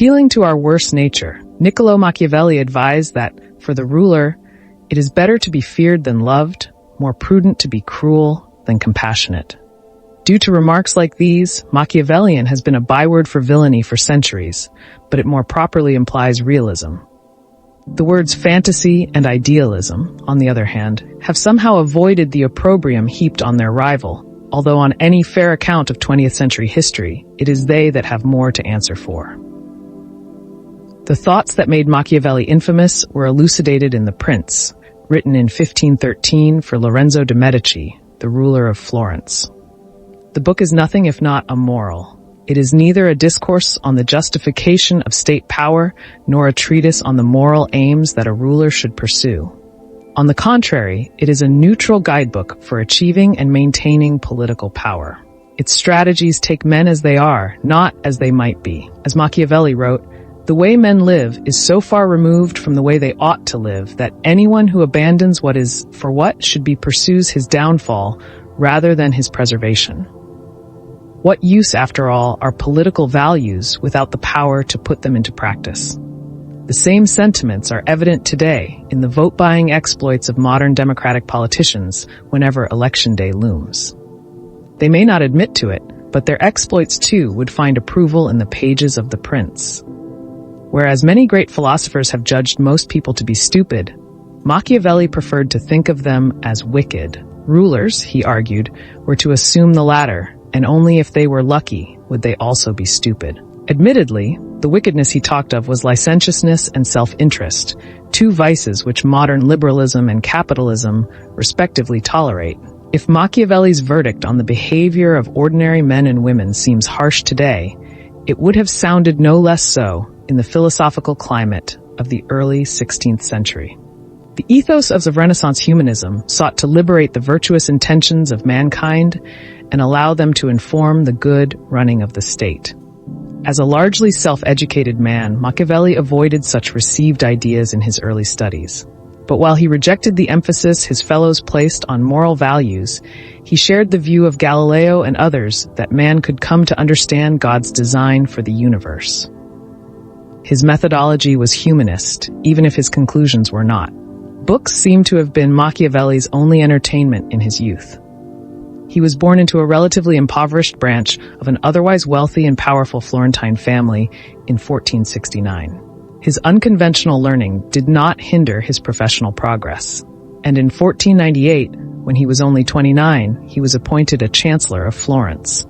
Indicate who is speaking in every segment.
Speaker 1: Appealing to our worst nature, Niccolo Machiavelli advised that, for the ruler, it is better to be feared than loved, more prudent to be cruel than compassionate. Due to remarks like these, Machiavellian has been a byword for villainy for centuries, but it more properly implies realism. The words fantasy and idealism, on the other hand, have somehow avoided the opprobrium heaped on their rival, although on any fair account of 20th century history, it is they that have more to answer for. The thoughts that made Machiavelli infamous were elucidated in The Prince, written in 1513 for Lorenzo de' Medici, the ruler of Florence. The book is nothing if not a moral. It is neither a discourse on the justification of state power, nor a treatise on the moral aims that a ruler should pursue. On the contrary, it is a neutral guidebook for achieving and maintaining political power. Its strategies take men as they are, not as they might be. As Machiavelli wrote, "The way men live is so far removed from the way they ought to live that anyone who abandons what is for what should be pursues his downfall rather than his preservation." What use, after all, are political values without the power to put them into practice? The same sentiments are evident today in the vote-buying exploits of modern democratic politicians whenever election day looms. They may not admit to it, but their exploits too would find approval in the pages of The Prince. Whereas many great philosophers have judged most people to be stupid, Machiavelli preferred to think of them as wicked. Rulers, he argued, were to assume the latter, and only if they were lucky would they also be stupid. Admittedly, the wickedness he talked of was licentiousness and self-interest, two vices which modern liberalism and capitalism respectively tolerate. If Machiavelli's verdict on the behavior of ordinary men and women seems harsh today, it would have sounded no less so in the philosophical climate of the early 16th century. The ethos of Renaissance humanism sought to liberate the virtuous intentions of mankind and allow them to inform the good running of the state. As a largely self-educated man, Machiavelli avoided such received ideas in his early studies. But while he rejected the emphasis his fellows placed on moral values, he shared the view of Galileo and others that man could come to understand God's design for the universe. His methodology was humanist, even if his conclusions were not. Books seem to have been Machiavelli's only entertainment in his youth. He was born into a relatively impoverished branch of an otherwise wealthy and powerful Florentine family in 1469. His unconventional learning did not hinder his professional progress, and in 1498, when he was only 29, he was appointed a chancellor of Florence.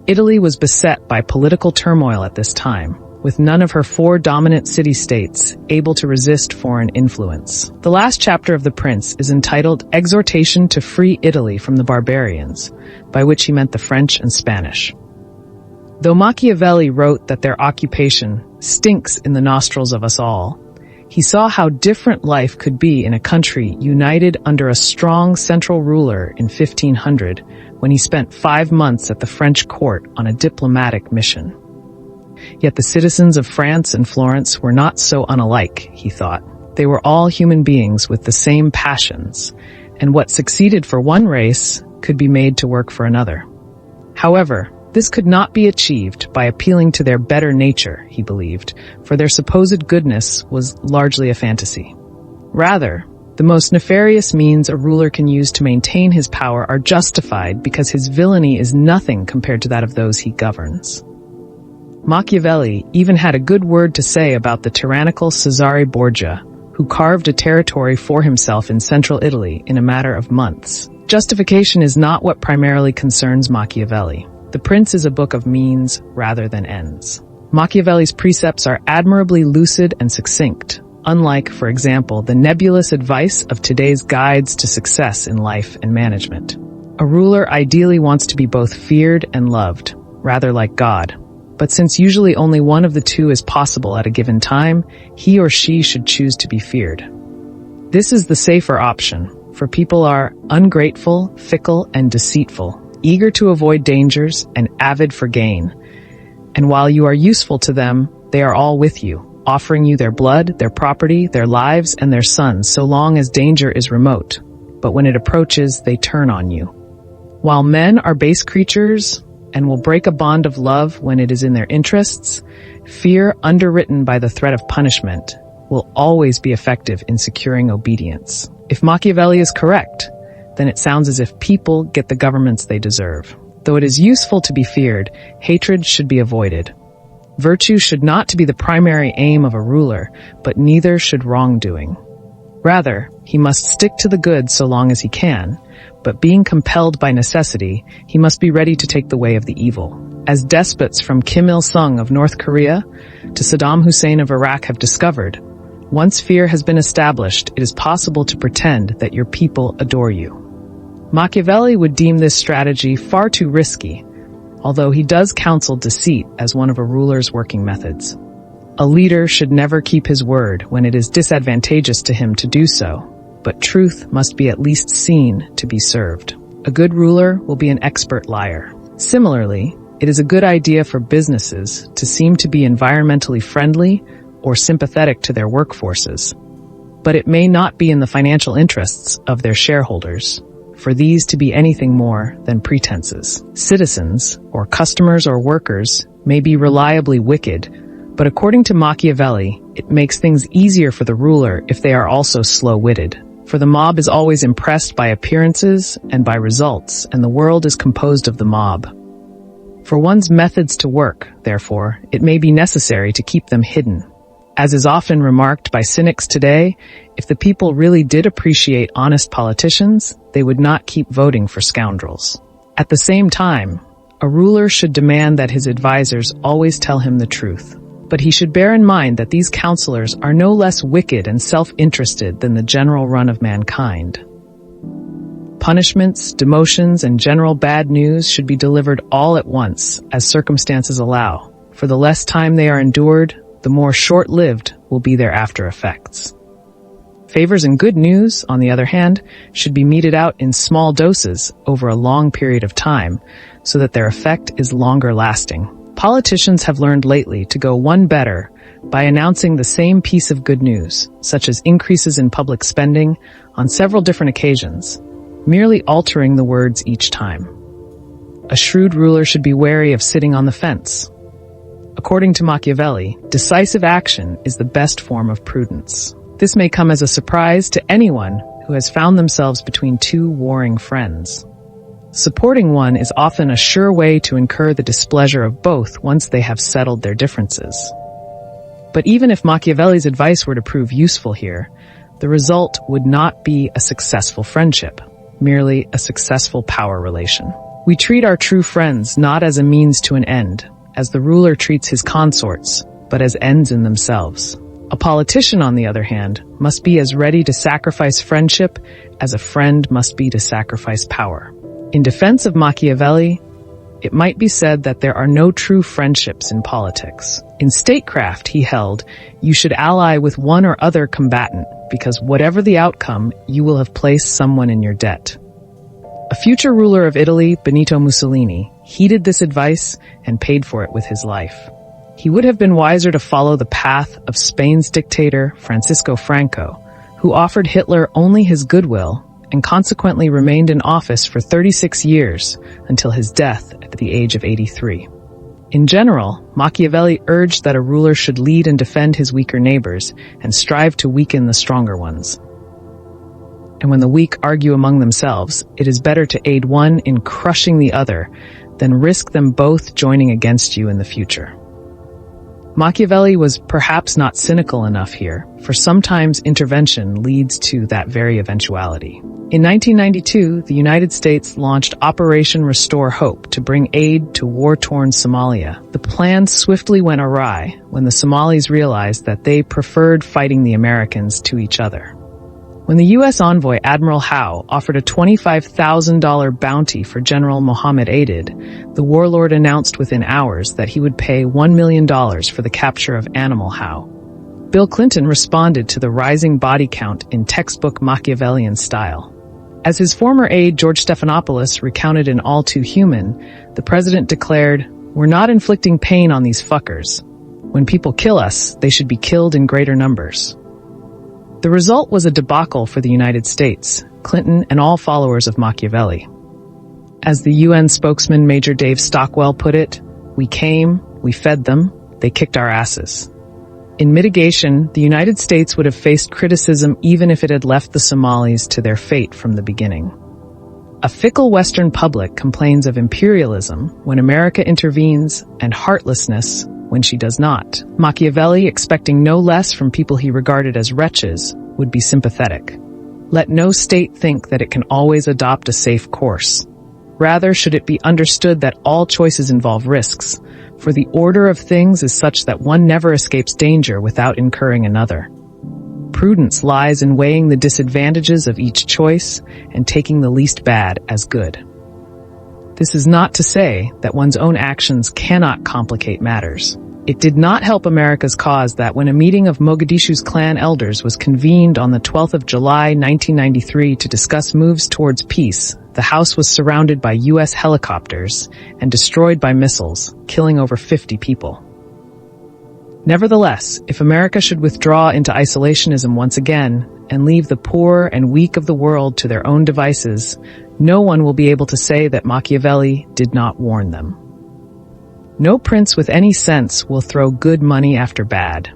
Speaker 1: Italy was beset by political turmoil at this time, with none of her four dominant city-states able to resist foreign influence. The last chapter of The Prince is entitled Exhortation to Free Italy from the Barbarians, by which he meant the French and Spanish. Though Machiavelli wrote that their occupation stinks in the nostrils of us all, he saw how different life could be in a country united under a strong central ruler in 1500, when he spent 5 months at the French court on a diplomatic mission. Yet the citizens of France and Florence were not so unalike, he thought. They were all human beings with the same passions, and what succeeded for one race could be made to work for another. However, this could not be achieved by appealing to their better nature, he believed, for their supposed goodness was largely a fantasy. Rather, the most nefarious means a ruler can use to maintain his power are justified because his villainy is nothing compared to that of those he governs. Machiavelli even had a good word to say about the tyrannical Cesare Borgia, who carved a territory for himself in central Italy in a matter of months. Justification is not what primarily concerns Machiavelli. The Prince is a book of means rather than ends. Machiavelli's precepts are admirably lucid and succinct, unlike, for example, the nebulous advice of today's guides to success in life and management. A ruler ideally wants to be both feared and loved, rather like God. But since usually only one of the two is possible at a given time, he or she should choose to be feared. This is the safer option, for people are ungrateful, fickle, and deceitful, eager to avoid dangers, and avid for gain. And while you are useful to them, they are all with you, offering you their blood, their property, their lives, and their sons so long as danger is remote. But when it approaches, they turn on you. While men are base creatures, and will break a bond of love when it is in their interests, fear underwritten by the threat of punishment will always be effective in securing obedience. If Machiavelli is correct, then it sounds as if people get the governments they deserve. Though it is useful to be feared, hatred should be avoided. Virtue should not be the primary aim of a ruler, but neither should wrongdoing. Rather, he must stick to the good so long as he can, but being compelled by necessity, he must be ready to take the way of the evil. As despots from Kim Il-sung of North Korea to Saddam Hussein of Iraq have discovered, once fear has been established, it is possible to pretend that your people adore you. Machiavelli would deem this strategy far too risky, although he does counsel deceit as one of a ruler's working methods. A leader should never keep his word when it is disadvantageous to him to do so, but truth must be at least seen to be served. A good ruler will be an expert liar. Similarly, it is a good idea for businesses to seem to be environmentally friendly or sympathetic to their workforces, but it may not be in the financial interests of their shareholders for these to be anything more than pretenses. Citizens, or customers or workers, may be reliably wicked, but according to Machiavelli, it makes things easier for the ruler if they are also slow-witted. For the mob is always impressed by appearances and by results, and the world is composed of the mob. For one's methods to work, therefore, it may be necessary to keep them hidden. As is often remarked by cynics today, if the people really did appreciate honest politicians, they would not keep voting for scoundrels. At the same time, a ruler should demand that his advisors always tell him the truth. But he should bear in mind that these counselors are no less wicked and self-interested than the general run of mankind. Punishments, demotions, and general bad news should be delivered all at once, as circumstances allow. For the less time they are endured, the more short-lived will be their after effects. Favors and good news, on the other hand, should be meted out in small doses over a long period of time, so that their effect is longer lasting. Politicians have learned lately to go one better by announcing the same piece of good news, such as increases in public spending, on several different occasions, merely altering the words each time. A shrewd ruler should be wary of sitting on the fence. According to Machiavelli, decisive action is the best form of prudence. This may come as a surprise to anyone who has found themselves between two warring friends. Supporting one is often a sure way to incur the displeasure of both once they have settled their differences. But even if Machiavelli's advice were to prove useful here, the result would not be a successful friendship, merely a successful power relation. We treat our true friends not as a means to an end, as the ruler treats his consorts, but as ends in themselves. A politician, on the other hand, must be as ready to sacrifice friendship as a friend must be to sacrifice power. In defense of Machiavelli, it might be said that there are no true friendships in politics. In statecraft, he held, you should ally with one or other combatant, because whatever the outcome, you will have placed someone in your debt. A future ruler of Italy, Benito Mussolini, heeded this advice and paid for it with his life. He would have been wiser to follow the path of Spain's dictator, Francisco Franco, who offered Hitler only his goodwill and consequently remained in office for 36 years until his death at the age of 83. In general, Machiavelli urged that a ruler should lead and defend his weaker neighbors and strive to weaken the stronger ones. And when the weak argue among themselves, it is better to aid one in crushing the other than risk them both joining against you in the future. Machiavelli was perhaps not cynical enough here, for sometimes intervention leads to that very eventuality. In 1992, the United States launched Operation Restore Hope to bring aid to war-torn Somalia. The plan swiftly went awry when the Somalis realized that they preferred fighting the Americans to each other. When the U.S. envoy Admiral Howe offered a $25,000 bounty for General Mohammed Aidid, the warlord announced within hours that he would pay $1 million for the capture of Animal Howe. Bill Clinton responded to the rising body count in textbook Machiavellian style. As his former aide George Stephanopoulos recounted in All Too Human, the president declared, "We're not inflicting pain on these fuckers. When people kill us, they should be killed in greater numbers." The result was a debacle for the United States, Clinton, and all followers of Machiavelli. As the UN spokesman Major Dave Stockwell put it, we came, we fed them, they kicked our asses. In mitigation, the United States would have faced criticism even if it had left the Somalis to their fate from the beginning. A fickle Western public complains of imperialism when America intervenes and heartlessness when she does not. Machiavelli, expecting no less from people he regarded as wretches, would be sympathetic. Let no state think that it can always adopt a safe course. Rather, should it be understood that all choices involve risks, for the order of things is such that one never escapes danger without incurring another. Prudence lies in weighing the disadvantages of each choice and taking the least bad as good. This is not to say that one's own actions cannot complicate matters. It did not help America's cause that when a meeting of Mogadishu's clan elders was convened on the 12th of July 1993 to discuss moves towards peace, the house was surrounded by U.S. helicopters and destroyed by missiles, killing over 50 people. Nevertheless, if America should withdraw into isolationism once again and leave the poor and weak of the world to their own devices, no one will be able to say that Machiavelli did not warn them. No prince with any sense will throw good money after bad.